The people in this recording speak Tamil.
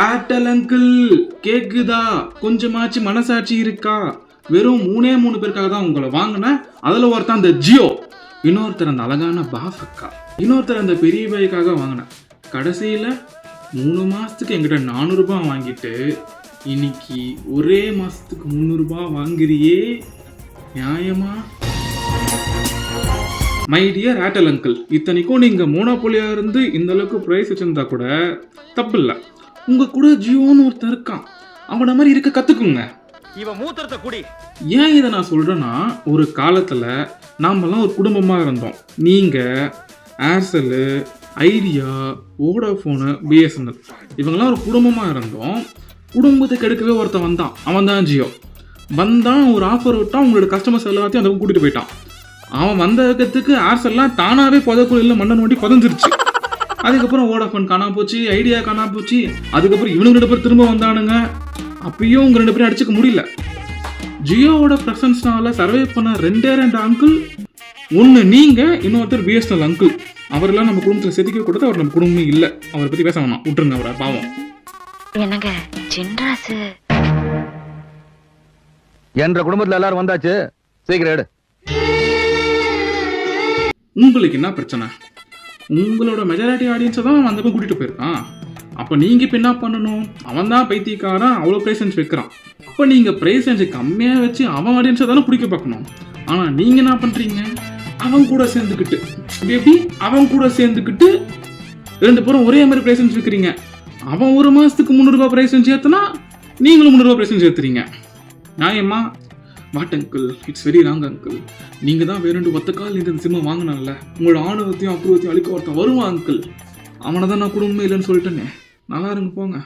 ஏர்டெல் அங்கிள் கேக்குதா? கொஞ்சமாச்சு மனசாட்சி இருக்கா? வெறும் 3 பேருக்காக தான் உங்களை வாங்கினேன். அதுல ஒருத்தன் அந்த ஜியோ, இன்னொருத்தர் அந்த அழகான பாஃபக்கா, இன்னொருத்தர் அந்த பெரிய பைக்காக வாங்கினேன். கடைசியில 3 மாசத்துக்கு என்கிட்ட 400 ரூபாய் வாங்கிட்டு இன்னைக்கு ஒரே மாசத்துக்கு 300 ரூபாய் வாங்குறியே, நியாயமா? மை டியர் ஏர்டெல் அங்கிள், இத்தனைக்கும் நீங்க மோனோபோலியா இருந்து இந்த அளவுக்கு பிரைஸ் வச்சிருந்தா கூட தப்பு இல்லை. உங்க கூட ஜியோன்னு ஒருத்தர் இருக்கான், அவனை மாதிரி இருக்க கத்துக்குங்க. இவன் மூத்திரத்தை குடி. ஏன் இதை நான் சொல்றேன்னா, ஒரு காலத்துல நாமெல்லாம் ஒரு குடும்பமா இருந்தோம். நீங்க ஏர்செல்லு, ஐடியா, வோடாஃபோனு, பிஎஸ்என்எல் இவங்கெல்லாம் ஒரு குடும்பமா இருந்தோம். குடும்பத்தை கெடுக்கவே ஒருத்தன் வந்தான், அவன் தான் ஜியோ. வந்தான், ஒரு ஆஃபர் விட்டான், உங்களோட கஸ்டமர்ஸ் எல்லாத்தையும் அந்த கூட்டிட்டு போயிட்டான். அவன் வந்த இடத்துக்கு ஏர்செல்லாம் தானாவே புதக்குள்ள மண்ணை நோண்டி புதஞ்சிருச்சு. அதுக்கப்புறம் வோடாஃபோன் காணாம போச்சு, ஐடியா காணாம போச்சு. அதுக்கப்புறம் இவனுங்க 2 பேர் திரும்ப வந்தானுங்க. அப்பயும் உங்க 2 பேரும் அடிச்சுக்க முடியல. ஜியோவோட பிரசன்ஸ்னால சர்வே பண்ண 2 அங்கிள், ஒன்று நீங்க, இன்னொருத்தர் பிஎஸ்என்எல் அங்கிள். அவரெல்லாம் நம்ம குடும்பத்தில் செதுக்க கூடாது, அவர் நம்ம குடும்பமே இல்லை. அவரை பத்தி பேச வேணாம், விட்டுருங்க அவரை, பாவம். என்னங்க சின்ராசு என்ற குடும்பத்துல எல்லாரும் வந்தாச்சு, சீக்கிரம் எடு. உங்களுக்கு என்ன பிரச்சனை? உங்களோட மெஜாரிட்டி ஆடியன்ஸை தான் அந்த பக்கம் கூட்டிட்டு போயிருக்கான். அப்போ நீங்க இப்போ என்ன பண்ணணும்? அவன் தான் பைத்தியக்காரன், அவ்வளோ ப்ரைசன்ஸ் வைக்கிறான். அப்போ நீங்க ப்ரைசன்ஸ் கம்மியாக வச்சு அவன் ஆடியன்ஸை தானே பிடிக்க பார்க்கணும். ஆனால் நீங்க என்ன பண்றீங்க? அவன் கூட சேர்ந்துக்கிட்டு பேபி அவன் கூட சேர்ந்துக்கிட்டு 2 பேரும் ஒரே மாதிரி ப்ரைசன்ஸ் வைக்கிறீங்க. அவன் ஒரு மாசத்துக்கு 300 ரூபாய் ப்ரைசன்ஸ் ஏற்றுனா நீங்களும் 300 ரூபாய் ப்ரைசன்ஸ் ஏற்றுறீங்க. நியாயமா? What uncle, it's very wrong uncle. நீங்கள் தான் வேறு 2 ஒத்த கால் இந்த சிம்மை வாங்கினால உங்களோட ஆணவத்தையும் அப்புறத்தையும் அழிக்க ஒருத்தன் வருவான் அங்கிள். அவனை தான் நான் குடும்பமே இல்லைன்னு சொல்லிட்டேனே. நல்லா இருங்க, போங்க.